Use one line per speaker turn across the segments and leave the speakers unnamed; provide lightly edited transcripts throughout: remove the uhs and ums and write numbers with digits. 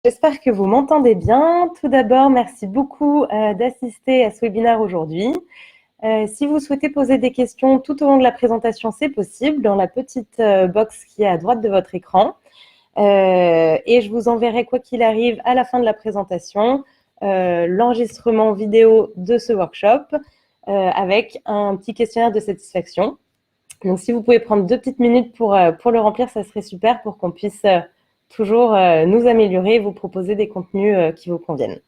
J'espère que vous m'entendez bien. Tout d'abord, merci beaucoup d'assister à ce webinaire aujourd'hui. Si vous souhaitez poser des questions tout au long de la présentation, c'est possible dans la petite box qui est à droite de votre écran. Et je vous enverrai, quoi qu'il arrive, à la fin de la présentation, l'enregistrement vidéo de ce workshop avec un petit questionnaire de satisfaction. Donc, si vous pouvez prendre 2 petites minutes pour le remplir, ça serait super pour qu'on puisse toujours nous améliorer et vous proposer des contenus qui vous conviennent.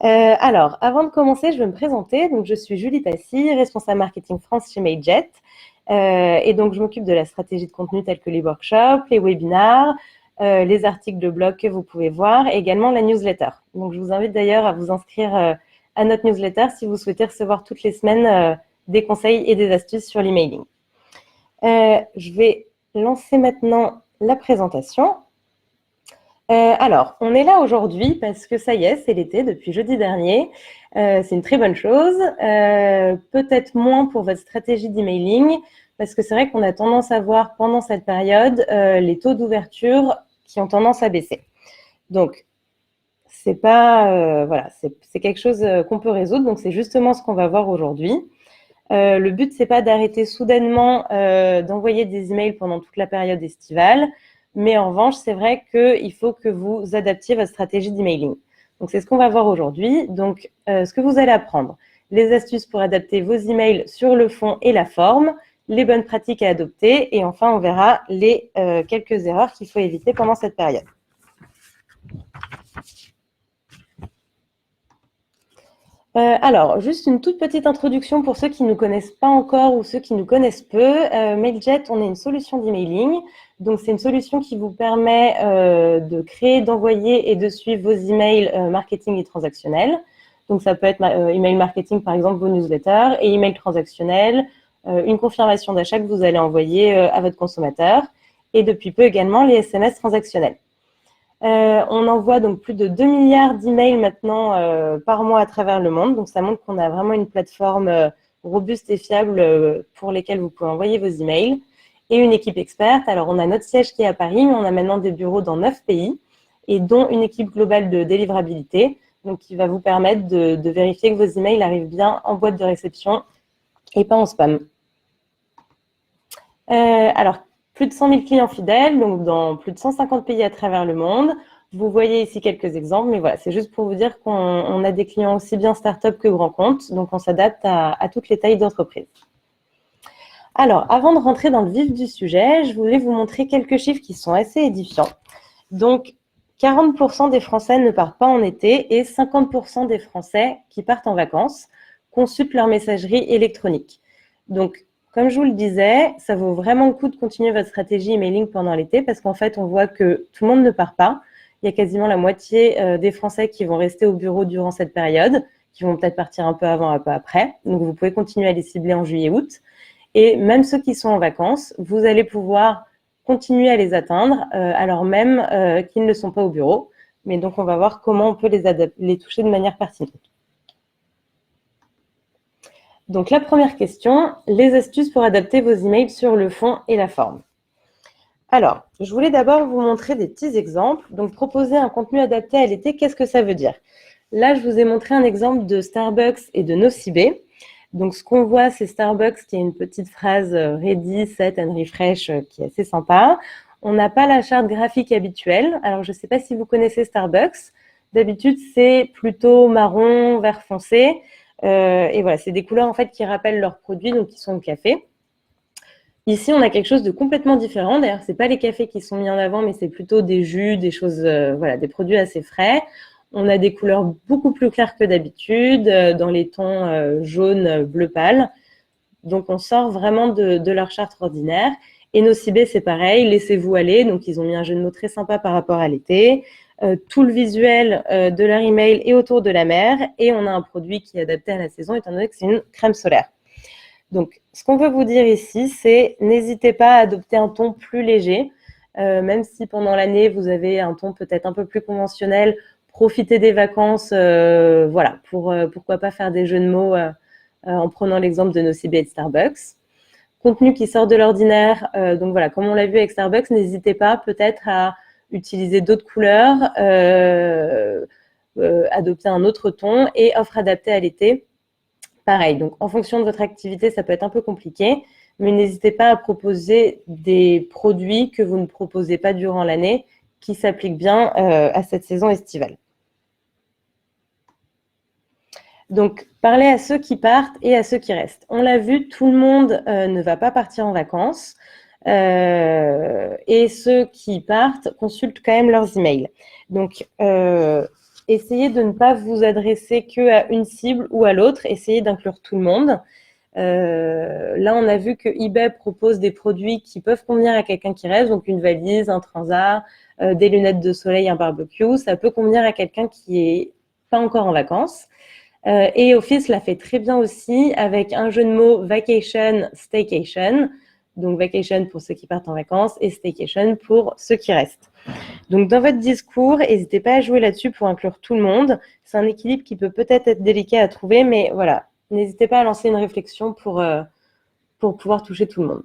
Alors, avant de commencer, je vais me présenter. Donc, je suis Julie Passy, responsable marketing France chez Mailjet. Et donc, je m'occupe de la stratégie de contenu telle que les workshops, les webinars, les articles de blog que vous pouvez voir et également la newsletter. Donc, je vous invite d'ailleurs à vous inscrire à notre newsletter si vous souhaitez recevoir toutes les semaines des conseils et des astuces sur l'emailing. Je vais lancer maintenant la présentation. Alors, on est là aujourd'hui parce que ça y est, c'est l'été depuis jeudi dernier. C'est une très bonne chose. Peut-être moins pour votre stratégie d'emailing parce que c'est vrai qu'on a tendance à voir pendant cette période les taux d'ouverture qui ont tendance à baisser. Donc, c'est pas voilà, c'est quelque chose qu'on peut résoudre. Donc, c'est justement ce qu'on va voir aujourd'hui. Le but, c'est pas d'arrêter soudainement d'envoyer des emails pendant toute la période estivale, mais en revanche, c'est vrai qu'il faut que vous adaptiez votre stratégie d'emailing. Donc, c'est ce qu'on va voir aujourd'hui. Donc, ce que vous allez apprendre, les astuces pour adapter vos emails sur le fond et la forme, les bonnes pratiques à adopter, et enfin, on verra les quelques erreurs qu'il faut éviter pendant cette période. Alors, juste une toute petite introduction pour ceux qui ne nous connaissent pas encore ou ceux qui nous connaissent peu. Mailjet, on est une solution d'emailing. Donc, c'est une solution qui vous permet de créer, d'envoyer et de suivre vos emails marketing et transactionnels. Donc, ça peut être email marketing, par exemple, vos newsletters, et email transactionnel, une confirmation d'achat que vous allez envoyer à votre consommateur, et depuis peu également les SMS transactionnels. On envoie donc plus de 2 milliards d'emails maintenant par mois à travers le monde. Donc, ça montre qu'on a vraiment une plateforme robuste et fiable pour lesquelles vous pouvez envoyer vos emails. Et une équipe experte. Alors, on a notre siège qui est à Paris, mais on a maintenant des bureaux dans 9 pays, et dont une équipe globale de délivrabilité, donc qui va vous permettre de vérifier que vos emails arrivent bien en boîte de réception et pas en spam. Alors, plus de 100 000 clients fidèles, donc dans plus de 150 pays à travers le monde. Vous voyez ici quelques exemples, mais voilà, c'est juste pour vous dire qu'on a des clients aussi bien start-up que grands comptes, donc on s'adapte à toutes les tailles d'entreprise. Alors, avant de rentrer dans le vif du sujet, je voulais vous montrer quelques chiffres qui sont assez édifiants. Donc, 40% des Français ne partent pas en été et 50% des Français qui partent en vacances consultent leur messagerie électronique. Donc, comme je vous le disais, ça vaut vraiment le coup de continuer votre stratégie emailing pendant l'été parce qu'en fait, on voit que tout le monde ne part pas. Il y a quasiment la moitié des Français qui vont rester au bureau durant cette période, qui vont peut-être partir un peu avant, un peu après. Donc, vous pouvez continuer à les cibler en juillet-août. Et même ceux qui sont en vacances, vous allez pouvoir continuer à les atteindre alors même qu'ils ne sont pas au bureau. Mais donc, on va voir comment on peut les toucher de manière pertinente. Donc, la première question, les astuces pour adapter vos emails sur le fond et la forme. Alors, je voulais d'abord vous montrer des petits exemples. Donc, proposer un contenu adapté à l'été, qu'est-ce que ça veut dire? Là, je vous ai montré un exemple de Starbucks et de Nocibé. Donc, ce qu'on voit, c'est Starbucks qui a une petite phrase ready, set and refresh qui est assez sympa. On n'a pas la charte graphique habituelle. Alors, je ne sais pas si vous connaissez Starbucks. D'habitude, c'est plutôt marron, vert foncé. Et voilà, c'est des couleurs en fait qui rappellent leurs produits, donc qui sont au café. Ici, on a quelque chose de complètement différent. D'ailleurs, ce n'est pas les cafés qui sont mis en avant, mais c'est plutôt des jus, des choses, voilà, des produits assez frais. On a des couleurs beaucoup plus claires que d'habitude, dans les tons jaune, bleu pâle. Donc, on sort vraiment de leur charte ordinaire. Et Nocibé, c'est pareil, laissez-vous aller. Donc, ils ont mis un jeu de mots très sympa par rapport à l'été. Tout le visuel de leur email est autour de la mer. Et on a un produit qui est adapté à la saison, étant donné que c'est une crème solaire. Donc, ce qu'on veut vous dire ici, c'est n'hésitez pas à adopter un ton plus léger. Même si pendant l'année, vous avez un ton peut-être un peu plus conventionnel, profitez des vacances, voilà, pourquoi pas faire des jeux de mots en prenant l'exemple de Nocibé et de Starbucks. Contenu qui sort de l'ordinaire, donc voilà, comme on l'a vu avec Starbucks, n'hésitez pas peut-être à utiliser d'autres couleurs, adopter un autre ton et offre adaptée à l'été. Pareil, donc en fonction de votre activité, ça peut être un peu compliqué, mais n'hésitez pas à proposer des produits que vous ne proposez pas durant l'année, qui s'appliquent bien à cette saison estivale. Donc, parlez à ceux qui partent et à ceux qui restent. On l'a vu, tout le monde ne va pas partir en vacances. Et ceux qui partent consultent quand même leurs emails. Donc, essayez de ne pas vous adresser qu'à une cible ou à l'autre. Essayez d'inclure tout le monde. Là, on a vu que eBay propose des produits qui peuvent convenir à quelqu'un qui reste, donc une valise, un transat, des lunettes de soleil, un barbecue. Ça peut convenir à quelqu'un qui n'est pas encore en vacances. Et Office l'a fait très bien aussi avec un jeu de mots vacation, staycation. Donc vacation pour ceux qui partent en vacances et staycation pour ceux qui restent. Donc dans votre discours, n'hésitez pas à jouer là-dessus pour inclure tout le monde. C'est un équilibre qui peut peut-être être délicat à trouver, mais voilà, n'hésitez pas à lancer une réflexion pour pouvoir toucher tout le monde.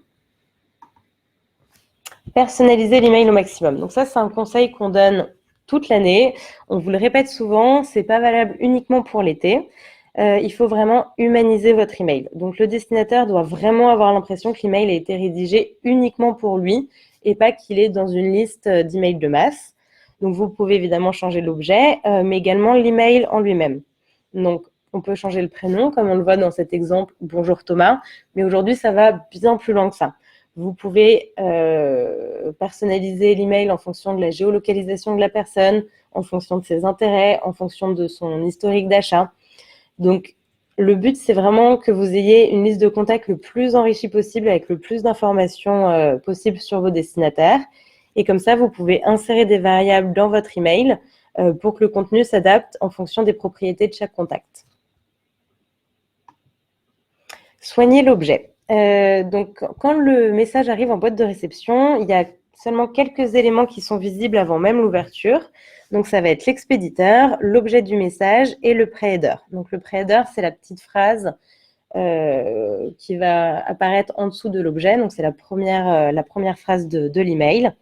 Personnaliser l'email au maximum. Donc ça, c'est un conseil qu'on donne toute l'année. On vous le répète souvent, c'est pas valable uniquement pour l'été. Il faut vraiment humaniser votre email. Donc le destinataire doit vraiment avoir l'impression que l'email a été rédigé uniquement pour lui et pas qu'il est dans une liste d'emails de masse. Donc vous pouvez évidemment changer l'objet, mais également l'email en lui-même. Donc on peut changer le prénom, comme on le voit dans cet exemple, bonjour Thomas, mais aujourd'hui ça va bien plus loin que ça. Vous pouvez personnaliser l'email en fonction de la géolocalisation de la personne, en fonction de ses intérêts, en fonction de son historique d'achat. Donc, le but, c'est vraiment que vous ayez une liste de contacts le plus enrichie possible, avec le plus d'informations possible sur vos destinataires. Et comme ça, vous pouvez insérer des variables dans votre email pour que le contenu s'adapte en fonction des propriétés de chaque contact. Soignez l'objet. Donc, quand le message arrive en boîte de réception, il y a seulement quelques éléments qui sont visibles avant même l'ouverture. Donc, ça va être l'expéditeur, l'objet du message et le pré-header. Donc, le pré-header, c'est la petite phrase qui va apparaître en dessous de l'objet. Donc, c'est la première phrase de l'email.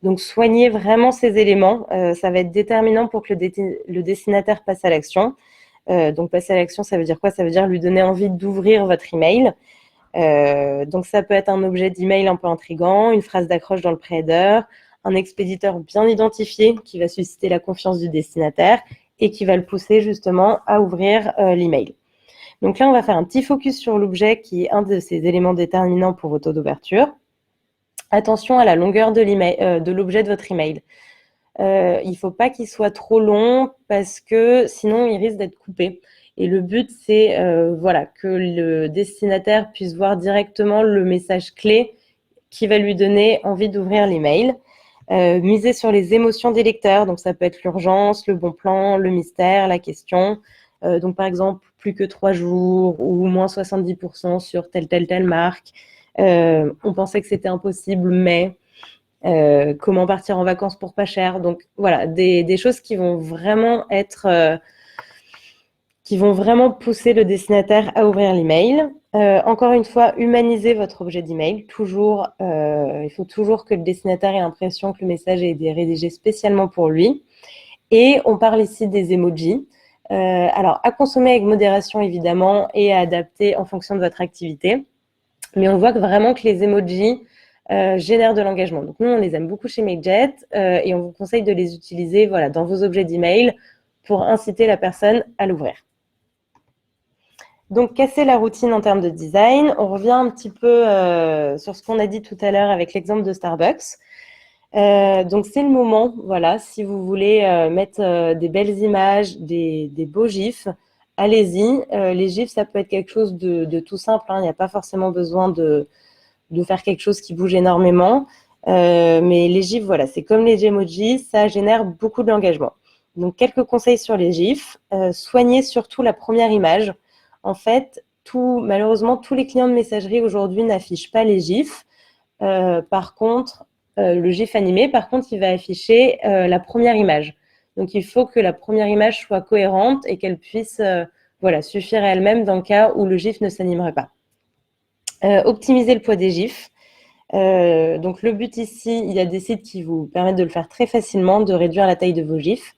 Donc, soignez vraiment ces éléments. Ça va être déterminant pour que le destinataire passe à l'action. Donc, passer à l'action, ça veut dire quoi? Ça veut dire lui donner envie d'ouvrir votre email. Donc, ça peut être un objet d'email un peu intriguant, une phrase d'accroche dans le pré-header, un expéditeur bien identifié qui va susciter la confiance du destinataire et qui va le pousser justement à ouvrir l'email. Donc là, on va faire un petit focus sur l'objet qui est un de ces éléments déterminants pour votre taux d'ouverture. Attention à la longueur de l'objet de votre email. Il ne faut pas qu'il soit trop long parce que sinon, il risque d'être coupé. Et le but, c'est que le destinataire puisse voir directement le message clé qui va lui donner envie d'ouvrir l'email. Miser sur les émotions des lecteurs, donc ça peut être l'urgence, le bon plan, le mystère, la question. Donc par exemple, plus que 3 jours ou moins 70% sur telle marque. On pensait que c'était impossible, mais comment partir en vacances pour pas cher. Donc voilà, des choses qui vont vraiment qui vont vraiment pousser le destinataire à ouvrir l'email. Encore une fois, humanisez votre objet d'email. Il faut toujours que le destinataire ait l'impression que le message a été rédigé spécialement pour lui. Et on parle ici des emojis. Alors, à consommer avec modération, évidemment, et à adapter en fonction de votre activité. Mais on voit vraiment que les emojis génèrent de l'engagement. Donc, nous, on les aime beaucoup chez MakeJet et on vous conseille de les utiliser dans vos objets d'email pour inciter la personne à l'ouvrir. Donc, casser la routine en termes de design. On revient un petit peu sur ce qu'on a dit tout à l'heure avec l'exemple de Starbucks. Donc, c'est le moment, si vous voulez mettre des belles images, des beaux gifs, allez-y. Les gifs, ça peut être quelque chose de tout simple. Il n'y a pas forcément besoin de faire quelque chose qui bouge énormément. Mais les gifs, c'est comme les emojis, ça génère beaucoup d'engagement. Donc, quelques conseils sur les gifs. Soignez surtout la première image. En fait, malheureusement, tous les clients de messagerie aujourd'hui n'affichent pas les gifs. Par contre, le gif animé, il va afficher la première image. Donc, il faut que la première image soit cohérente et qu'elle puisse suffire à elle-même dans le cas où le gif ne s'animerait pas. Optimiser le poids des gifs. Donc, le but ici, il y a des sites qui vous permettent de le faire très facilement, de réduire la taille de vos GIFs.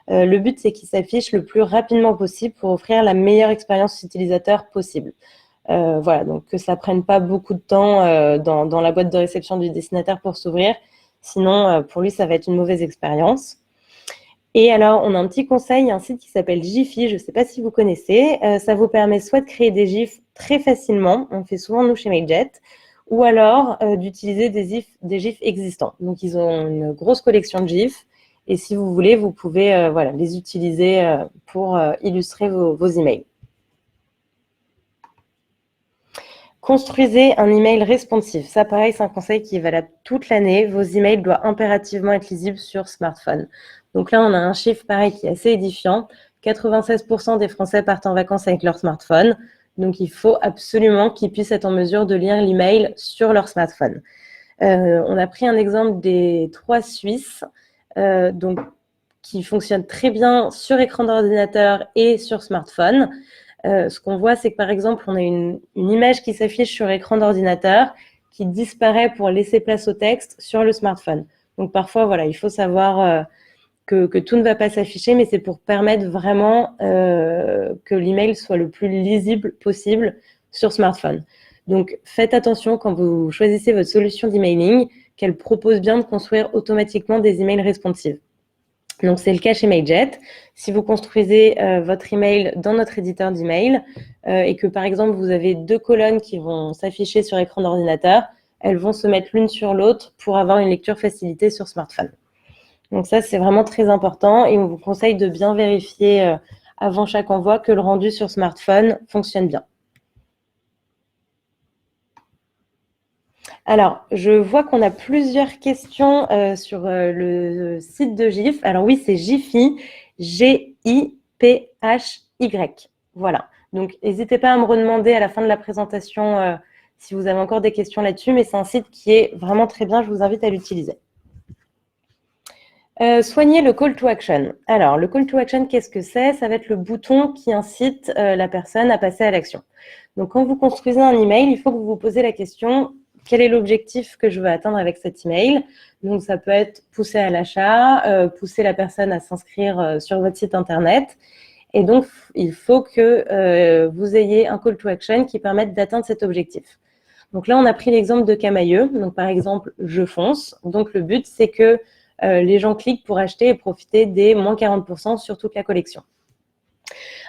Le but, c'est qu'ils s'affichent le plus rapidement possible pour offrir la meilleure expérience utilisateur possible. Voilà, donc que ça prenne pas beaucoup de temps dans la boîte de réception du destinataire pour s'ouvrir. Sinon, pour lui, ça va être une mauvaise expérience. Et alors, on a un petit conseil, il y a un site qui s'appelle Giphy, je ne sais pas si vous connaissez. Ça vous permet soit de créer des GIFs très facilement, on fait souvent nous chez Mailjet, ou alors d'utiliser des GIFs existants. Donc, ils ont une grosse collection de GIFs. Et si vous voulez, vous pouvez voilà, les utiliser pour illustrer vos emails. Construisez un email responsive. Ça, pareil, c'est un conseil qui est valable toute l'année. Vos emails doivent impérativement être lisibles sur smartphone. Donc là, on a un chiffre pareil qui est assez édifiant. 96% des Français partent en vacances avec leur smartphone. Donc, il faut absolument qu'ils puissent être en mesure de lire l'email sur leur smartphone. On a pris un exemple des 3 Suisses, donc, qui fonctionnent très bien sur écran d'ordinateur et sur smartphone. Ce qu'on voit, c'est que par exemple, on a une image qui s'affiche sur écran d'ordinateur qui disparaît pour laisser place au texte sur le smartphone. Donc parfois, voilà, il faut savoir que tout ne va pas s'afficher, mais c'est pour permettre vraiment que l'email soit le plus lisible possible sur smartphone. Donc faites attention quand vous choisissez votre solution d'emailing, qu'elle propose bien de construire automatiquement des emails responsives. Donc, c'est le cas chez Mailjet. Si vous construisez votre email dans notre éditeur d'email et que, par exemple, vous avez 2 colonnes qui vont s'afficher sur écran d'ordinateur, elles vont se mettre l'une sur l'autre pour avoir une lecture facilitée sur smartphone. Donc ça, c'est vraiment très important et on vous conseille de bien vérifier avant chaque envoi que le rendu sur smartphone fonctionne bien. Alors, je vois qu'on a plusieurs questions sur le site de GIF. Alors oui, c'est Giphy, G-I-P-H-Y. Voilà. Donc, n'hésitez pas à me redemander à la fin de la présentation si vous avez encore des questions là-dessus, mais c'est un site qui est vraiment très bien. Je vous invite à l'utiliser. Soigner le call to action. Alors, le call to action, qu'est-ce que c'est? Ça va être le bouton qui incite la personne à passer à l'action. Donc, quand vous construisez un email, il faut que vous vous posez la question: quel est l'objectif que je veux atteindre avec cet email? Donc, ça peut être pousser à l'achat, pousser la personne à s'inscrire sur votre site internet. Et donc, il faut que vous ayez un call to action qui permette d'atteindre cet objectif. Donc là, on a pris l'exemple de Camailleux. Donc, par exemple, je fonce. Donc, le but, c'est que les gens cliquent pour acheter et profiter des moins 40% sur toute la collection.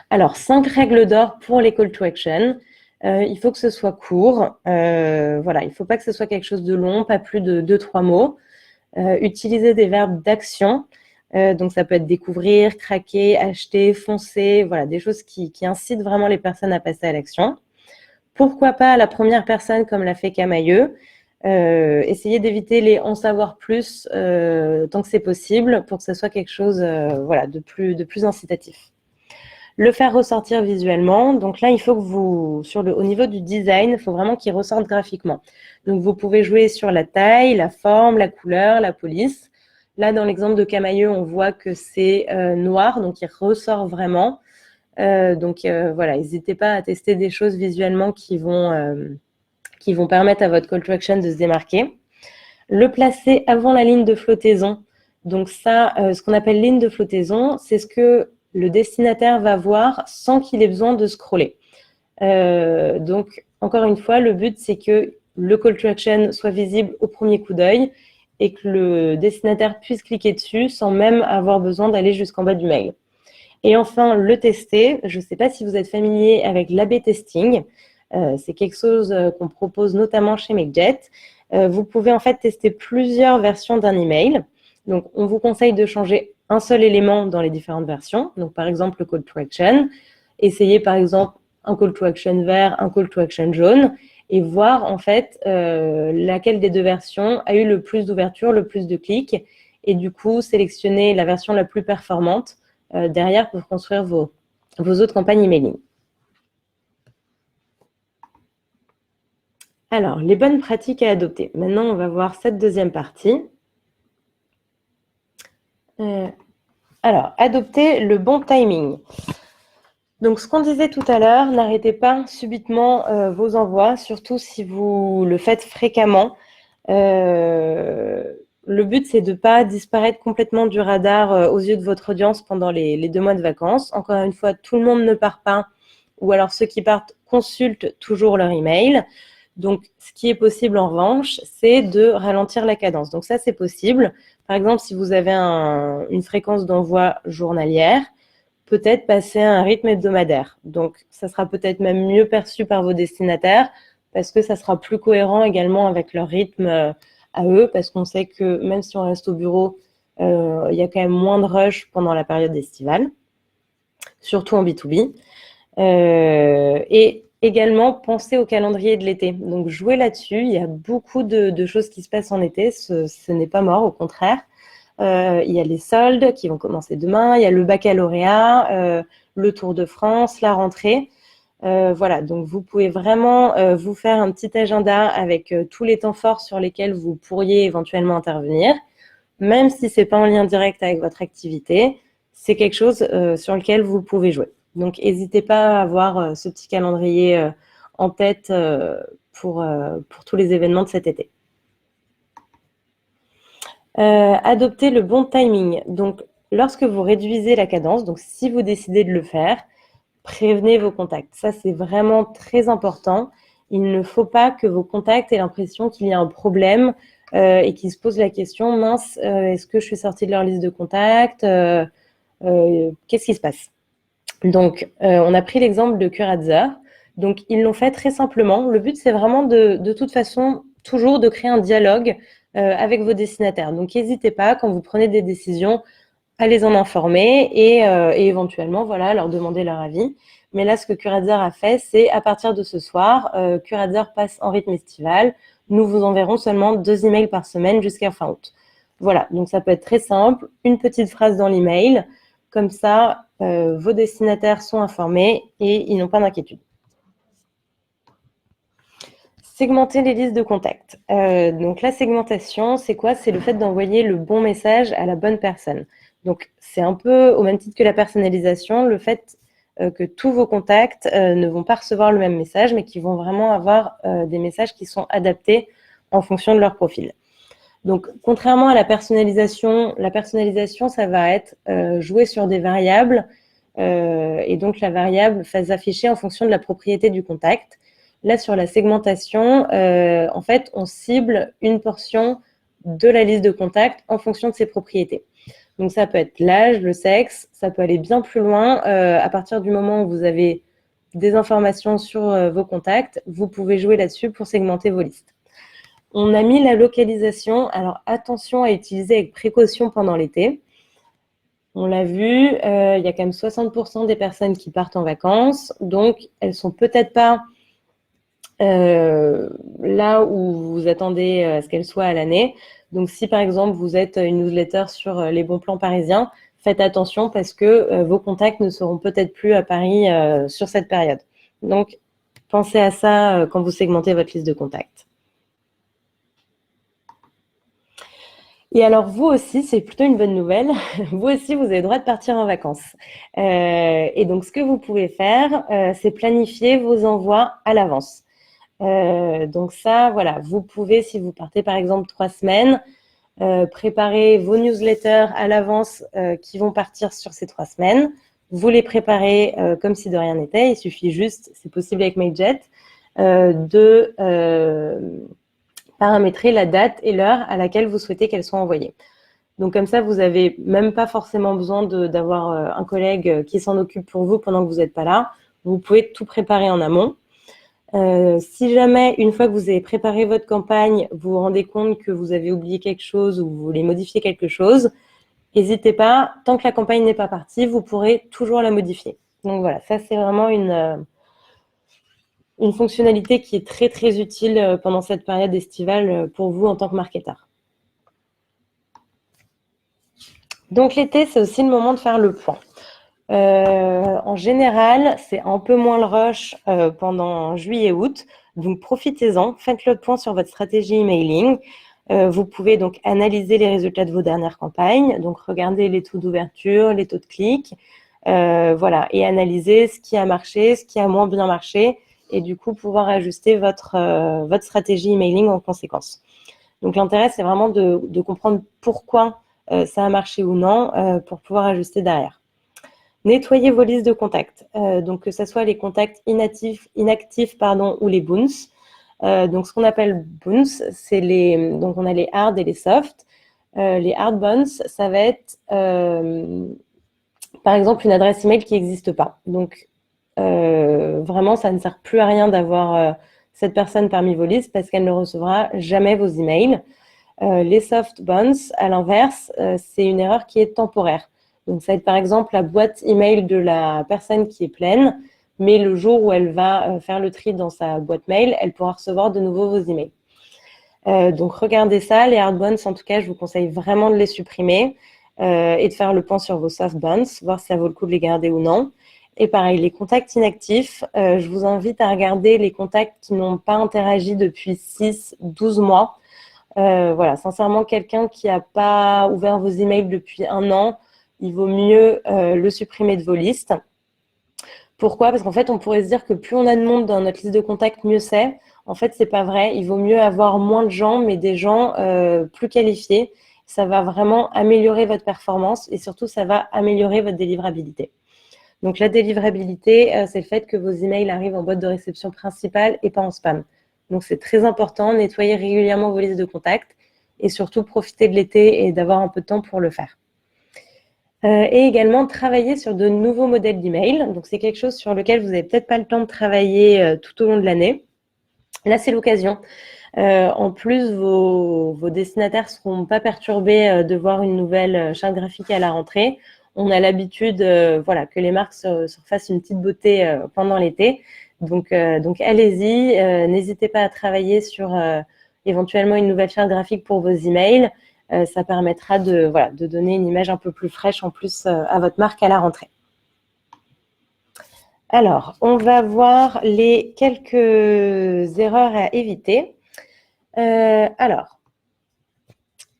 Alors, 5 règles d'or pour les call to action. Il faut que ce soit court. Voilà, il ne faut pas que ce soit quelque chose de long, pas plus de 2-3 mots. Utiliser des verbes d'action. Donc, ça peut être découvrir, craquer, acheter, foncer. Voilà, des choses qui incitent vraiment les personnes à passer à l'action. Pourquoi pas à la première personne comme l'a fait Camailleux. Essayer d'éviter les en savoir plus tant que c'est possible pour que ce soit quelque chose voilà, de plus incitatif. Le faire ressortir visuellement. Donc là, il faut que vous, au niveau du design, il faut vraiment qu'il ressorte graphiquement. Donc vous pouvez jouer sur la taille, la forme, la couleur, la police. Là, dans l'exemple de Camailleux, on voit que c'est noir, donc il ressort vraiment. Voilà, n'hésitez pas à tester des choses visuellement qui vont permettre à votre call to action de se démarquer. Le placer avant la ligne de flottaison. Donc ça, ce qu'on appelle ligne de flottaison, c'est ce que le destinataire va voir sans qu'il ait besoin de scroller. Donc, encore une fois, le but, c'est que le call to action soit visible au premier coup d'œil et que le destinataire puisse cliquer dessus sans même avoir besoin d'aller jusqu'en bas du mail. Et enfin, le tester. Je ne sais pas si vous êtes familier avec l'A/B testing. C'est quelque chose qu'on propose notamment chez Mailjet. Vous pouvez en fait tester plusieurs versions d'un email. Donc, on vous conseille de changer un seul élément dans les différentes versions. Donc, par exemple, le call to action. Essayez, par exemple, un call to action vert, un call to action jaune et voir en fait laquelle des 2 versions a eu le plus d'ouverture, le plus de clics. Et du coup, sélectionner la version la plus performante derrière pour construire vos autres campagnes emailing. Alors, les bonnes pratiques à adopter. Maintenant, on va voir cette deuxième partie. Alors, adopter le bon timing. Donc, ce qu'on disait tout à l'heure, n'arrêtez pas subitement vos envois, surtout si vous le faites fréquemment. Le but, c'est de ne pas disparaître complètement du radar aux yeux de votre audience pendant les 2 mois de vacances. Encore une fois, tout le monde ne part pas, ou alors ceux qui partent consultent toujours leur email. Donc, ce qui est possible en revanche, c'est de ralentir la cadence. Donc ça, c'est possible. Par exemple, si vous avez une fréquence d'envoi journalière, peut-être passer à un rythme hebdomadaire. Donc, ça sera peut-être même mieux perçu par vos destinataires parce que ça sera plus cohérent également avec leur rythme à eux, parce qu'on sait que même si on reste au bureau, il y a quand même moins de rush pendant la période estivale, surtout en B2B. Et également, pensez au calendrier de l'été. Donc, jouez là-dessus. Il y a beaucoup de choses qui se passent en été. Ce n'est pas mort, au contraire. Il y a les soldes qui vont commencer demain. Il y a le baccalauréat, le Tour de France, la rentrée. Voilà, donc vous pouvez vraiment vous faire un petit agenda avec tous les temps forts sur lesquels vous pourriez éventuellement intervenir. Même si ce n'est pas en lien direct avec votre activité, c'est quelque chose sur lequel vous pouvez jouer. Donc, n'hésitez pas à avoir ce petit calendrier en tête pour tous les événements de cet été. Adopter le bon timing. Donc, lorsque vous réduisez la cadence, donc si vous décidez de le faire, prévenez vos contacts. Ça, c'est vraiment très important. Il ne faut pas que vos contacts aient l'impression qu'il y a un problème et qu'ils se posent la question, mince, est-ce que je suis sortie de leur liste de contacts qu'est-ce qui se passe? Donc, on a pris l'exemple de Curazor. Donc, ils l'ont fait très simplement. Le but, c'est vraiment de toute façon, toujours de créer un dialogue avec vos destinataires. Donc, n'hésitez pas, quand vous prenez des décisions, à les en informer et éventuellement, voilà, leur demander leur avis. Mais là, ce que Curazor a fait, c'est à partir de ce soir, Curazor passe en rythme estival. Nous vous enverrons seulement 2 emails par semaine jusqu'à fin août. Voilà, donc ça peut être très simple. Une petite phrase dans l'email. Comme ça, vos destinataires sont informés et ils n'ont pas d'inquiétude. Segmenter les listes de contacts. Donc la segmentation, c'est quoi? C'est le fait d'envoyer le bon message à la bonne personne. Donc c'est un peu au même titre que la personnalisation, le fait que tous vos contacts ne vont pas recevoir le même message, mais qui vont vraiment avoir des messages qui sont adaptés en fonction de leur profil. Donc, contrairement à la personnalisation, ça va être jouer sur des variables et donc la variable va s'afficher en fonction de la propriété du contact. Là, sur la segmentation, en fait, on cible une portion de la liste de contacts en fonction de ses propriétés. Donc, ça peut être l'âge, le sexe, ça peut aller bien plus loin. À partir du moment où vous avez des informations sur vos contacts, vous pouvez jouer là-dessus pour segmenter vos listes. On a mis la localisation. Alors, attention à utiliser avec précaution pendant l'été. On l'a vu, il y a quand même 60% des personnes qui partent en vacances. Donc, elles ne sont peut-être pas là où vous attendez à ce qu'elles soient à l'année. Donc, si par exemple, vous êtes une newsletter sur les bons plans parisiens, faites attention parce que vos contacts ne seront peut-être plus à Paris sur cette période. Donc, pensez à ça quand vous segmentez votre liste de contacts. Et alors, vous aussi, c'est plutôt une bonne nouvelle, vous aussi, vous avez le droit de partir en vacances. Et donc, ce que vous pouvez faire, c'est planifier vos envois à l'avance. Donc ça, voilà, vous pouvez, si vous partez par exemple 3 semaines, préparer vos newsletters à l'avance qui vont partir sur ces 3 semaines. Vous les préparez comme si de rien n'était. Il suffit juste, c'est possible avec Mailjet, de paramétrer la date et l'heure à laquelle vous souhaitez qu'elles soient envoyées. Donc comme ça, vous n'avez même pas forcément besoin d'avoir un collègue qui s'en occupe pour vous pendant que vous n'êtes pas là. Vous pouvez tout préparer en amont. Si jamais, une fois que vous avez préparé votre campagne, vous vous rendez compte que vous avez oublié quelque chose ou vous voulez modifier quelque chose, n'hésitez pas, tant que la campagne n'est pas partie, vous pourrez toujours la modifier. Donc voilà, ça c'est vraiment une fonctionnalité qui est très très utile pendant cette période estivale pour vous en tant que marketeur. Donc l'été, c'est aussi le moment de faire le point. En général, c'est un peu moins le rush pendant juillet-août, donc profitez-en, faites le point sur votre stratégie emailing. Vous pouvez donc analyser les résultats de vos dernières campagnes, donc regarder les taux d'ouverture, les taux de clics, voilà, et analyser ce qui a marché, ce qui a moins bien marché, et du coup pouvoir ajuster votre stratégie emailing en conséquence. Donc, l'intérêt, c'est vraiment de comprendre pourquoi ça a marché ou non pour pouvoir ajuster derrière. Nettoyez vos listes de contacts, donc que ce soit les contacts inactifs ou les bounce. Donc, ce qu'on appelle bounce, c'est donc on a les hard et les soft. Les hard bounce, ça va être, par exemple, une adresse email qui n'existe pas. Donc, vraiment, ça ne sert plus à rien d'avoir cette personne parmi vos listes parce qu'elle ne recevra jamais vos emails. Les soft bounce, à l'inverse, c'est une erreur qui est temporaire. Donc, ça va être par exemple la boîte email de la personne qui est pleine, mais le jour où elle va faire le tri dans sa boîte mail, elle pourra recevoir de nouveau vos emails. Donc, regardez ça. Les hard bounce, en tout cas, je vous conseille vraiment de les supprimer et de faire le point sur vos soft bounce, voir si ça vaut le coup de les garder ou non. Et pareil, les contacts inactifs, je vous invite à regarder les contacts qui n'ont pas interagi depuis 6-12 mois. Voilà, sincèrement, quelqu'un qui n'a pas ouvert vos emails depuis 1 an, il vaut mieux le supprimer de vos listes. Pourquoi? Parce qu'en fait, on pourrait se dire que plus on a de monde dans notre liste de contacts, mieux c'est. En fait, c'est pas vrai. Il vaut mieux avoir moins de gens, mais des gens plus qualifiés. Ça va vraiment améliorer votre performance et surtout, ça va améliorer votre délivrabilité. Donc, la délivrabilité, c'est le fait que vos emails arrivent en boîte de réception principale et pas en spam. Donc, c'est très important. Nettoyez régulièrement vos listes de contacts et surtout, profitez de l'été et d'avoir un peu de temps pour le faire. Et également, travailler sur de nouveaux modèles d'email. Donc, c'est quelque chose sur lequel vous n'avez peut-être pas le temps de travailler tout au long de l'année. Là, c'est l'occasion. En plus, vos destinataires ne seront pas perturbés de voir une nouvelle charte graphique à la rentrée. On a l'habitude voilà, que les marques se refassent une petite beauté pendant l'été. Donc allez-y. N'hésitez pas à travailler sur éventuellement une nouvelle charte graphique pour vos emails. Ça permettra de donner une image un peu plus fraîche en plus à votre marque à la rentrée. Alors, on va voir les quelques erreurs à éviter. Alors,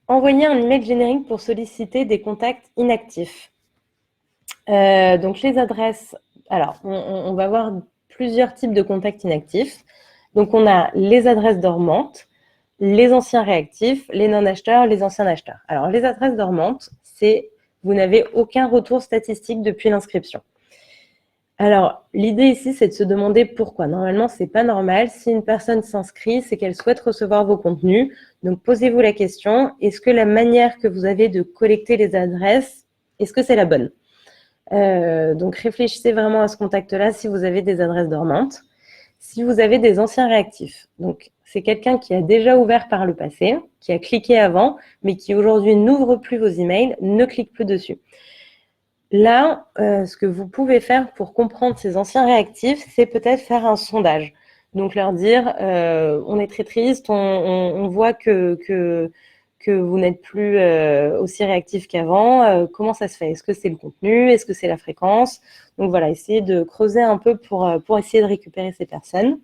envoyer un email générique pour solliciter des contacts inactifs. Donc, les adresses, alors, on va voir plusieurs types de contacts inactifs. Donc, on a les adresses dormantes, les anciens réactifs, les non-acheteurs, les anciens acheteurs. Alors, les adresses dormantes, c'est vous n'avez aucun retour statistique depuis l'inscription. Alors, l'idée ici, c'est de se demander pourquoi. Normalement, ce n'est pas normal. Si une personne s'inscrit, c'est qu'elle souhaite recevoir vos contenus. Donc, posez-vous la question, est-ce que la manière que vous avez de collecter les adresses, est-ce que c'est la bonne? Donc, réfléchissez vraiment à ce contact-là si vous avez des adresses dormantes. Si vous avez des anciens réactifs, donc c'est quelqu'un qui a déjà ouvert par le passé, qui a cliqué avant, mais qui aujourd'hui n'ouvre plus vos emails, ne clique plus dessus. Là, ce que vous pouvez faire pour comprendre ces anciens réactifs, c'est peut-être faire un sondage. Donc, leur dire, on est très triste, on voit que vous n'êtes plus aussi réactif qu'avant. Comment ça se fait? Est-ce que c'est le contenu? Est-ce que c'est la fréquence? Donc, voilà, essayez de creuser un peu pour essayer de récupérer ces personnes.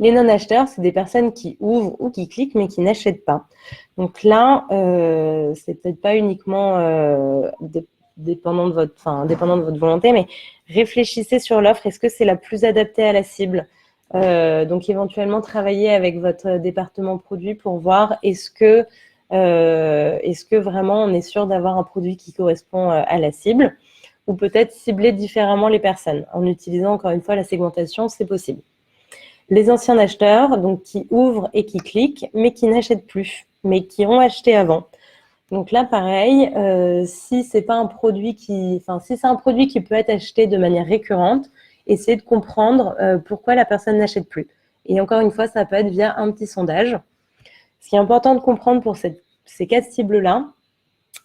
Les non-acheteurs, c'est des personnes qui ouvrent ou qui cliquent, mais qui n'achètent pas. Donc là, c'est peut-être pas uniquement dépendant de votre volonté, mais réfléchissez sur l'offre. Est-ce que c'est la plus adaptée à la cible? Donc, éventuellement, travailler avec votre département produit pour voir est-ce que vraiment on est sûr d'avoir un produit qui correspond à la cible, ou peut-être cibler différemment les personnes. En utilisant, encore une fois, la segmentation, c'est possible. Les anciens acheteurs, donc qui ouvrent et qui cliquent, mais qui n'achètent plus, mais qui ont acheté avant. Donc là, pareil, si c'est un produit qui peut être acheté de manière récurrente, essayez de comprendre pourquoi la personne n'achète plus. Et encore une fois, ça peut être via un petit sondage. Ce qui est important de comprendre pour ces quatre cibles-là,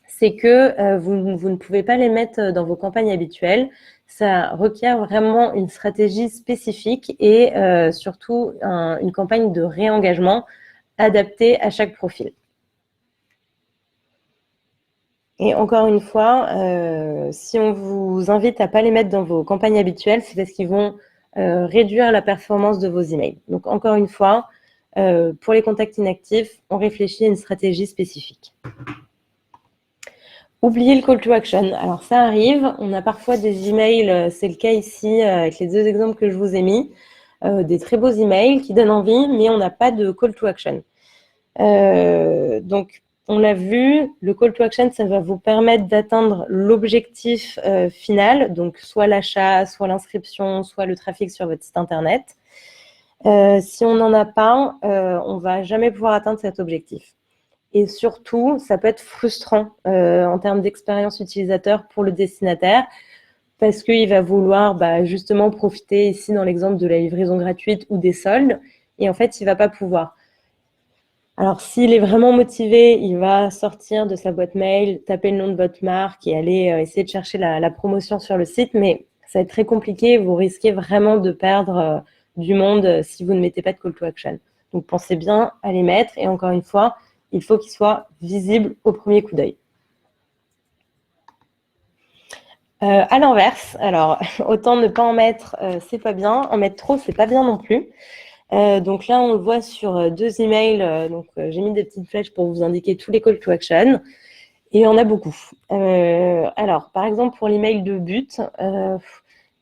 c'est que vous ne pouvez pas les mettre dans vos campagnes habituelles. Ça requiert vraiment une stratégie spécifique et surtout une campagne de réengagement adaptée à chaque profil. Et encore une fois, si on vous invite à ne pas les mettre dans vos campagnes habituelles, c'est parce qu'ils vont réduire la performance de vos emails. Donc, encore une fois, pour les contacts inactifs, on réfléchit à une stratégie spécifique. Oubliez le call to action. Alors, ça arrive. On a parfois des emails, c'est le cas ici avec les deux exemples que je vous ai mis, des très beaux emails qui donnent envie, mais on n'a pas de call to action. Donc, on l'a vu, le call to action, ça va vous permettre d'atteindre l'objectif final, donc soit l'achat, soit l'inscription, soit le trafic sur votre site internet. Si on n'en a pas, on ne va jamais pouvoir atteindre cet objectif. Et surtout, ça peut être frustrant en termes d'expérience utilisateur pour le destinataire, parce qu'il va vouloir justement profiter, ici dans l'exemple de la livraison gratuite ou des soldes, et en fait, il ne va pas pouvoir. Alors, s'il est vraiment motivé, il va sortir de sa boîte mail, taper le nom de votre marque et aller essayer de chercher la promotion sur le site, mais ça va être très compliqué, vous risquez vraiment de perdre du monde si vous ne mettez pas de call to action. Donc, pensez bien à les mettre, et encore une fois, il faut qu'ils soient visibles au premier coup d'œil. À l'inverse, alors autant ne pas en mettre, c'est pas bien. En mettre trop, c'est pas bien non plus. Donc là, on le voit sur 2 emails. J'ai mis des petites flèches pour vous indiquer tous les call to action. Et il y en a beaucoup. Alors, par exemple, pour l'email de but,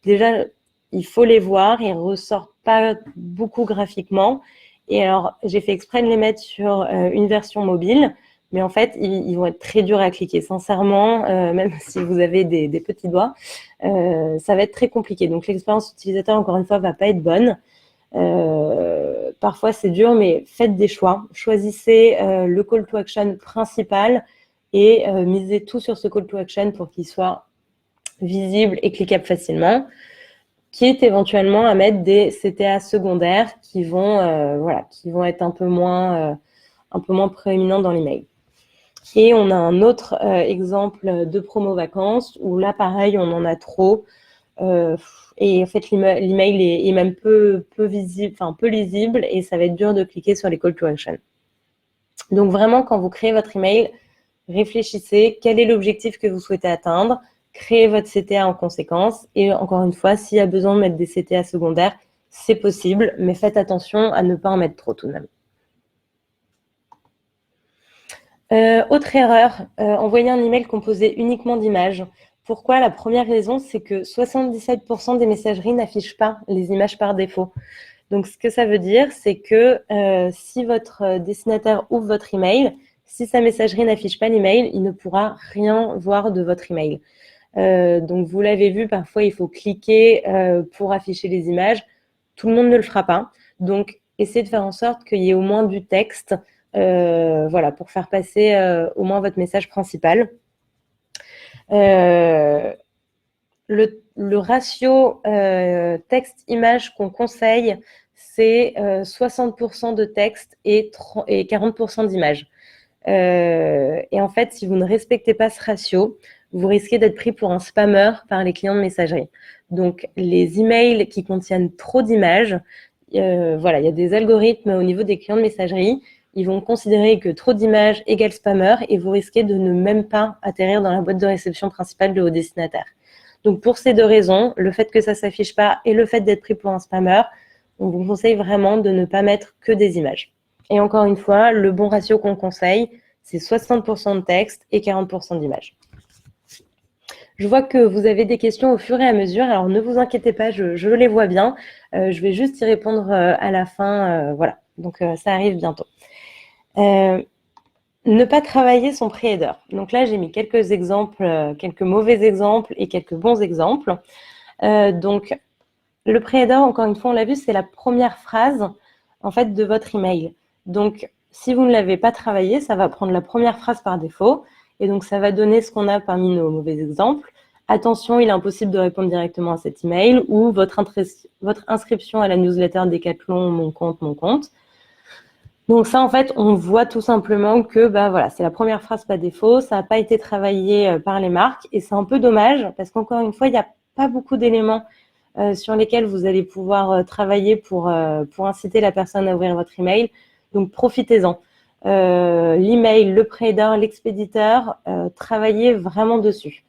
déjà, il faut les voir. Ils ne ressortent pas beaucoup graphiquement. Et alors, j'ai fait exprès de les mettre sur une version mobile. Mais en fait, ils vont être très durs à cliquer. Sincèrement, même si vous avez des petits doigts, ça va être très compliqué. Donc, l'expérience utilisateur, encore une fois, ne va pas être bonne. Parfois, c'est dur, mais faites des choix. Choisissez le call to action principal et misez tout sur ce call to action pour qu'il soit visible et cliquable facilement, qui est éventuellement à mettre des CTA secondaires qui vont être un peu moins prééminents dans l'email. Et on a un autre exemple de promo vacances où là, pareil, on en a trop. Et en fait, l'email est même peu visible, enfin peu lisible, et ça va être dur de cliquer sur les call to action. Donc vraiment, quand vous créez votre email, réfléchissez quel est l'objectif que vous souhaitez atteindre, créez votre CTA en conséquence, et encore une fois, s'il y a besoin de mettre des CTA secondaires, c'est possible, mais faites attention à ne pas en mettre trop tout de même. Autre erreur, envoyer un email composé uniquement d'images. Pourquoi? La première raison, c'est que 77% des messageries n'affichent pas les images par défaut. Donc, ce que ça veut dire, c'est que si votre destinataire ouvre votre email, si sa messagerie n'affiche pas l'email, il ne pourra rien voir de votre email. Donc, vous l'avez vu, parfois, il faut cliquer pour afficher les images. Tout le monde ne le fera pas. Donc, essayez de faire en sorte qu'il y ait au moins du texte, pour faire passer au moins votre message principal. Le ratio texte-image qu'on conseille, c'est 60% de texte et 40% d'images. Et en fait, si vous ne respectez pas ce ratio, vous risquez d'être pris pour un spammer par les clients de messagerie. Donc, les emails qui contiennent trop d'images, il y a des algorithmes au niveau des clients de messagerie. Ils vont considérer que trop d'images égale spammer et vous risquez de ne même pas atterrir dans la boîte de réception principale de vos destinataires. Donc, pour ces 2 raisons, le fait que ça ne s'affiche pas et le fait d'être pris pour un spammer, on vous conseille vraiment de ne pas mettre que des images. Et encore une fois, le bon ratio qu'on conseille, c'est 60% de texte et 40% d'images. Je vois que vous avez des questions au fur et à mesure, alors ne vous inquiétez pas, je les vois bien. Je vais juste y répondre à la fin. Voilà, donc ça arrive bientôt. Ne pas travailler son pré-header. Donc là, j'ai mis quelques exemples, quelques mauvais exemples et quelques bons exemples. Donc, le pré-header, encore une fois, on l'a vu, c'est la première phrase en fait de votre email. Donc, si vous ne l'avez pas travaillé, ça va prendre la première phrase par défaut. Et donc, ça va donner ce qu'on a parmi nos mauvais exemples. Attention, il est impossible de répondre directement à cet email ou votre inscription à la newsletter Decathlon, mon compte. Donc ça, en fait, on voit tout simplement que c'est la première phrase par défaut, ça n'a pas été travaillé par les marques et c'est un peu dommage parce qu'encore une fois, il n'y a pas beaucoup d'éléments sur lesquels vous allez pouvoir travailler pour inciter la personne à ouvrir votre email. Donc profitez-en. L'email, le pré-header, l'expéditeur, travaillez vraiment dessus.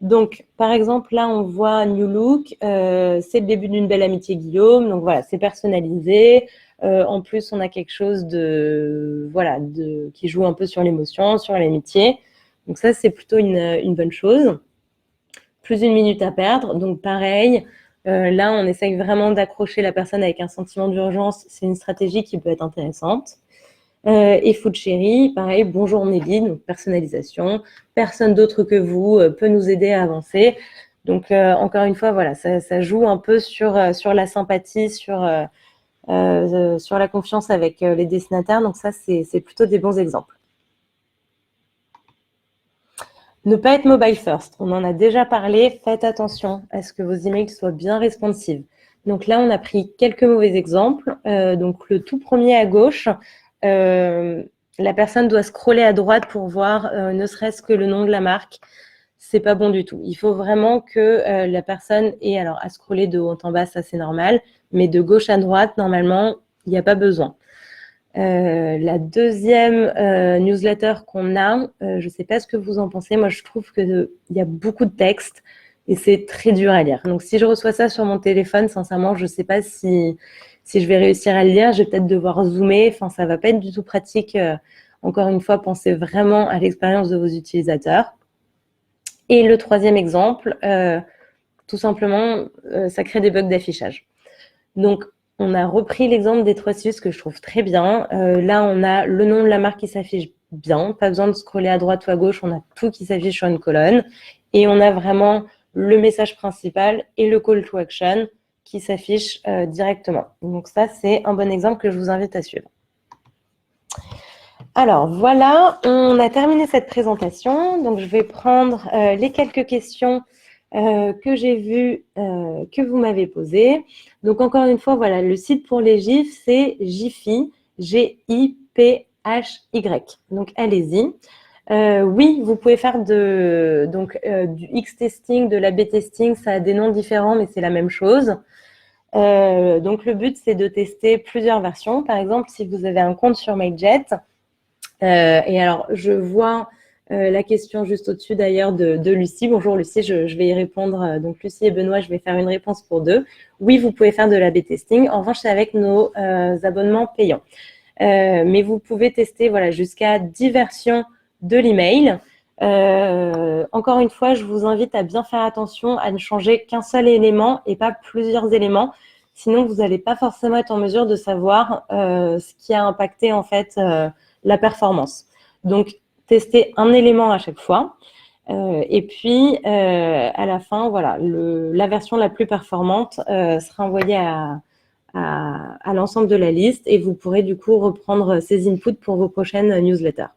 Donc, par exemple, là, on voit New Look, c'est le début d'une belle amitié, Guillaume. Donc voilà, c'est personnalisé. En plus, on a quelque chose qui joue un peu sur l'émotion, sur l'amitié. Donc ça, c'est plutôt une bonne chose. Plus d'une minute à perdre. Donc pareil, là, on essaye vraiment d'accrocher la personne avec un sentiment d'urgence. C'est une stratégie qui peut être intéressante. Et Food Cherry, pareil, bonjour Nelly, donc personnalisation. Personne d'autre que vous peut nous aider à avancer. Donc, encore une fois, voilà, ça joue un peu sur la sympathie, sur la confiance avec les destinataires. Donc ça, c'est plutôt des bons exemples. Ne pas être mobile first, on en a déjà parlé, faites attention à ce que vos emails soient bien responsives. Donc là, on a pris quelques mauvais exemples. Donc le tout premier à gauche, la personne doit scroller à droite pour voir ne serait-ce que le nom de la marque. C'est pas bon du tout. Il faut vraiment que la personne ait, alors à scroller de haut en bas, ça c'est normal, mais de gauche à droite, normalement, il n'y a pas besoin. La deuxième newsletter qu'on a, je ne sais pas ce que vous en pensez, moi je trouve qu'il y a beaucoup de texte et c'est très dur à lire. Donc si je reçois ça sur mon téléphone, sincèrement, je ne sais pas si je vais réussir à le lire, je vais peut-être devoir zoomer, enfin ça ne va pas être du tout pratique. Encore une fois, pensez vraiment à l'expérience de vos utilisateurs. Et le troisième exemple, tout simplement, ça crée des bugs d'affichage. Donc, on a repris l'exemple des 3 sius que je trouve très bien. Là, on a le nom de la marque qui s'affiche bien. Pas besoin de scroller à droite ou à gauche. On a tout qui s'affiche sur une colonne. Et on a vraiment le message principal et le call to action qui s'affichent directement. Donc ça, c'est un bon exemple que je vous invite à suivre. Alors, voilà, on a terminé cette présentation. Donc, je vais prendre les quelques questions que j'ai vues, que vous m'avez posées. Donc, encore une fois, voilà, le site pour les GIFs, c'est Giphy, G-I-P-H-Y. Donc, allez-y. Oui, vous pouvez faire du X-testing, de l'A/B testing, ça a des noms différents, mais c'est la même chose. Donc, le but, c'est de tester plusieurs versions. Par exemple, si vous avez un compte sur Mailjet, et alors, je vois la question juste au-dessus d'ailleurs de Lucie. Bonjour Lucie, je vais y répondre. Donc Lucie et Benoît, je vais faire une réponse pour deux. Oui, vous pouvez faire de l'A/B testing. En revanche, c'est avec nos abonnements payants. Mais vous pouvez tester voilà, jusqu'à 10 versions de l'email. Encore une fois, je vous invite à bien faire attention à ne changer qu'un seul élément et pas plusieurs éléments. Sinon, vous n'allez pas forcément être en mesure de savoir ce qui a impacté en fait la performance. Donc, testez un élément à chaque fois. Et puis, à la fin, voilà, la version la plus performante sera envoyée à l'ensemble de la liste et vous pourrez du coup reprendre ces inputs pour vos prochaines newsletters.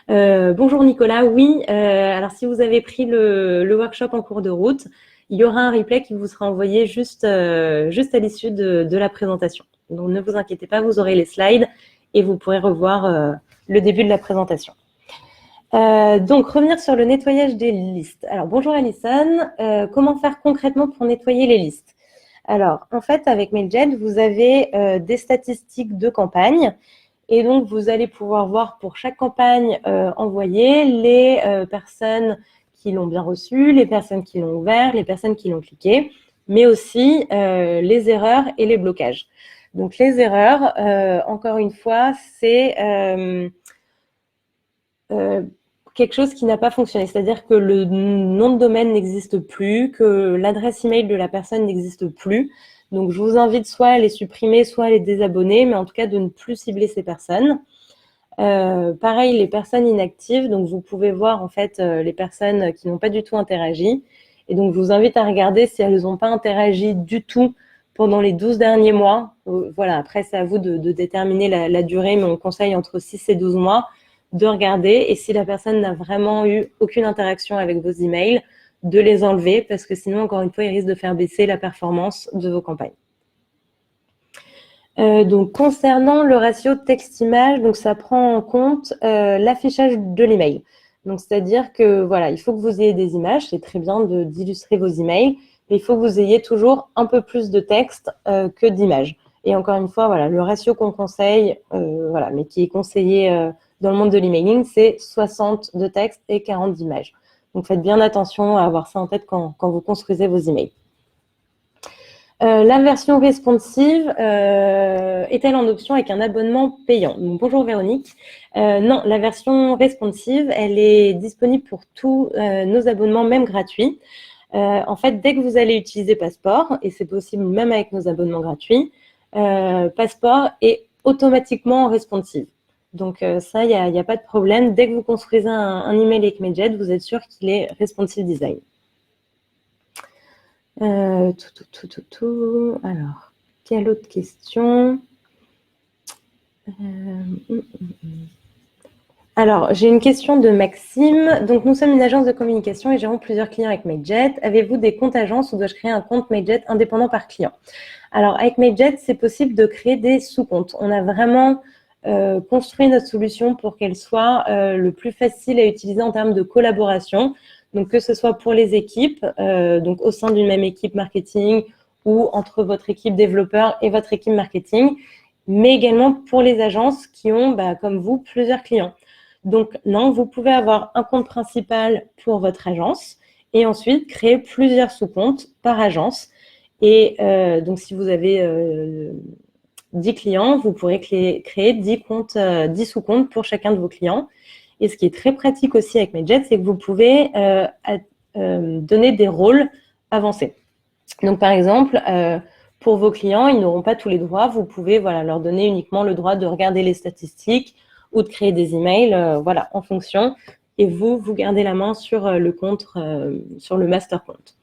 Bonjour Nicolas, oui, alors si vous avez pris le workshop en cours de route, il y aura un replay qui vous sera envoyé juste à l'issue de la présentation. Donc ne vous inquiétez pas, vous aurez les slides et vous pourrez revoir le début de la présentation. Donc, revenir sur le nettoyage des listes. Alors, bonjour Alison, comment faire concrètement pour nettoyer les listes? Alors, en fait, avec Mailjet, vous avez des statistiques de campagne et donc, vous allez pouvoir voir pour chaque campagne envoyée les personnes qui l'ont bien reçu, les personnes qui l'ont ouvert, les personnes qui l'ont cliqué, mais aussi les erreurs et les blocages. Donc, les erreurs, encore une fois, c'est quelque chose qui n'a pas fonctionné. C'est-à-dire que le nom de domaine n'existe plus, que l'adresse email de la personne n'existe plus. Donc, je vous invite soit à les supprimer, soit à les désabonner, mais en tout cas de ne plus cibler ces personnes. Pareil, les personnes inactives, donc vous pouvez voir en fait les personnes qui n'ont pas du tout interagi. Et donc, je vous invite à regarder si elles n'ont pas interagi du tout pendant les 12 derniers mois. Voilà, après, c'est à vous de déterminer la durée, mais on conseille entre 6 et 12 mois de regarder. Et si la personne n'a vraiment eu aucune interaction avec vos emails, de les enlever parce que sinon, encore une fois, ils risquent de faire baisser la performance de vos campagnes. Donc, concernant le ratio texte-image, donc ça prend en compte l'affichage de l'email. Donc, c'est-à-dire que voilà, il faut que vous ayez des images, c'est très bien d'illustrer vos emails, mais il faut que vous ayez toujours un peu plus de texte que d'images. Et encore une fois, voilà, le ratio qu'on conseille, voilà, mais qui est conseillé dans le monde de l'emailing, c'est 60 de texte et 40 d'images. Donc, faites bien attention à avoir ça en tête quand vous construisez vos emails. La version responsive est-elle en option avec un abonnement payant? Donc, bonjour Véronique. Non, la version responsive, elle est disponible pour tous nos abonnements, même gratuits. En fait, dès que vous allez utiliser Passport, et c'est possible même avec nos abonnements gratuits, Passport est automatiquement en responsive. Donc ça, il n'y a pas de problème. Dès que vous construisez un email avec Mailjet, vous êtes sûr qu'il est responsive design. Alors, quelle autre question? Alors, j'ai une question de Maxime. Donc, nous sommes une agence de communication et gérons plusieurs clients avec Mailjet. Avez-vous des comptes agences ou dois-je créer un compte Mailjet indépendant par client? Alors, avec Mailjet, c'est possible de créer des sous-comptes. On a vraiment construit notre solution pour qu'elle soit le plus facile à utiliser en termes de collaboration. Donc, que ce soit pour les équipes, donc au sein d'une même équipe marketing ou entre votre équipe développeur et votre équipe marketing, mais également pour les agences qui ont, comme vous, plusieurs clients. Donc, non, vous pouvez avoir un compte principal pour votre agence et ensuite créer plusieurs sous-comptes par agence. Et donc, si vous avez 10 clients, vous pourrez créer 10 sous-comptes pour chacun de vos clients. Et ce qui est très pratique aussi avec Mailjet, c'est que vous pouvez donner des rôles avancés. Donc, par exemple, pour vos clients, ils n'auront pas tous les droits. Vous pouvez leur donner uniquement le droit de regarder les statistiques ou de créer des emails, en fonction. Et vous gardez la main sur le compte, sur le master compte.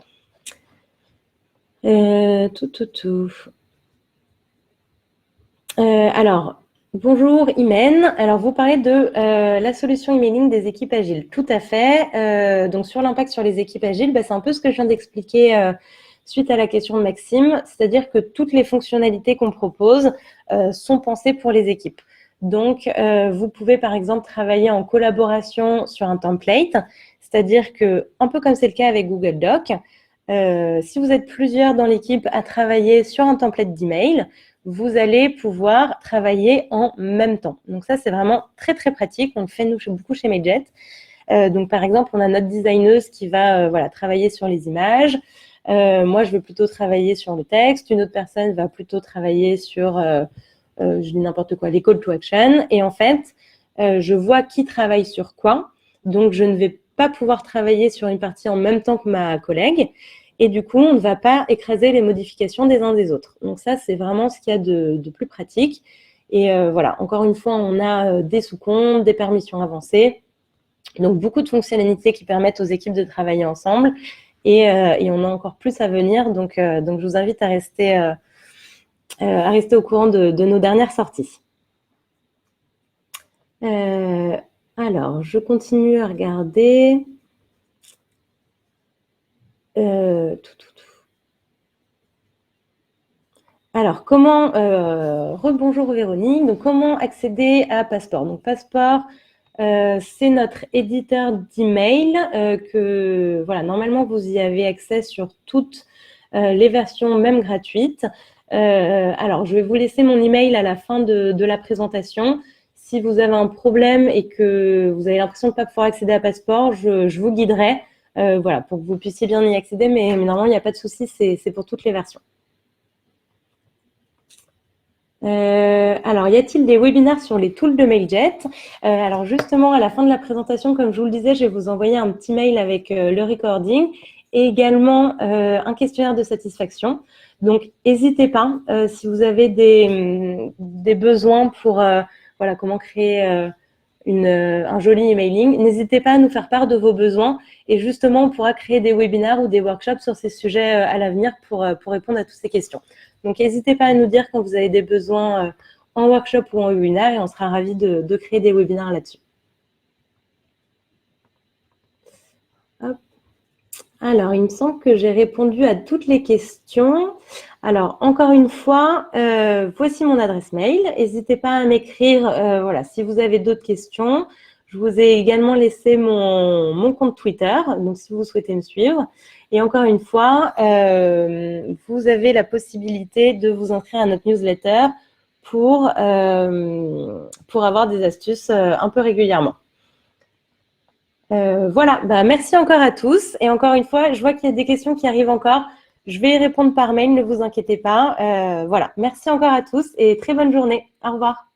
Alors, bonjour Imen. Alors, vous parlez de la solution emailing des équipes agiles. Tout à fait. Donc, sur l'impact sur les équipes agiles, c'est un peu ce que je viens d'expliquer suite à la question de Maxime. C'est-à-dire que toutes les fonctionnalités qu'on propose sont pensées pour les équipes. Donc, vous pouvez par exemple travailler en collaboration sur un template. C'est-à-dire que, un peu comme c'est le cas avec Google Docs, si vous êtes plusieurs dans l'équipe à travailler sur un template d'email, vous allez pouvoir travailler en même temps. Donc ça, c'est vraiment très, très pratique. On le fait, nous, beaucoup chez Mailjet. Donc, par exemple, on a notre designeuse qui va travailler sur les images. Moi, je vais plutôt travailler sur le texte. Une autre personne va plutôt travailler sur, je dis n'importe quoi, les call to action. Et en fait, je vois qui travaille sur quoi. Donc, je ne vais pas pouvoir travailler sur une partie en même temps que ma collègue. Et du coup, on ne va pas écraser les modifications des uns des autres. Donc ça, c'est vraiment ce qu'il y a de plus pratique. Et encore une fois, on a des sous-comptes, des permissions avancées. Donc, beaucoup de fonctionnalités qui permettent aux équipes de travailler ensemble. Et on a encore plus à venir. Donc je vous invite à rester au courant de nos dernières sorties. Alors, je continue à regarder. Alors, rebonjour Véronique, donc comment accéder à Passport? Donc Passport, c'est notre éditeur d'email que, normalement, vous y avez accès sur toutes les versions, même gratuites. Alors, je vais vous laisser mon email à la fin de la présentation. Si vous avez un problème et que vous avez l'impression de ne pas pouvoir accéder à Passport, je vous guiderai, pour que vous puissiez bien y accéder, mais normalement, il n'y a pas de souci, c'est pour toutes les versions. Alors, y a-t-il des webinaires sur les tools de Mailjet? Alors, justement, à la fin de la présentation, comme je vous le disais, je vais vous envoyer un petit mail avec le recording et également un questionnaire de satisfaction. Donc, n'hésitez pas, si vous avez des besoins pour comment créer un joli emailing, n'hésitez pas à nous faire part de vos besoins et justement, on pourra créer des webinaires ou des workshops sur ces sujets à l'avenir pour répondre à toutes ces questions. Donc, n'hésitez pas à nous dire quand vous avez des besoins en workshop ou en webinaire et on sera ravis de créer des webinaires là-dessus. Alors, il me semble que j'ai répondu à toutes les questions. Alors, encore une fois, voici mon adresse mail. N'hésitez pas à m'écrire si vous avez d'autres questions. Je vous ai également laissé mon compte Twitter, donc si vous souhaitez me suivre. Et encore une fois, vous avez la possibilité de vous inscrire à notre newsletter pour avoir des astuces un peu régulièrement. Merci encore à tous. Et encore une fois, je vois qu'il y a des questions qui arrivent encore. Je vais y répondre par mail, ne vous inquiétez pas. Merci encore à tous et très bonne journée. Au revoir.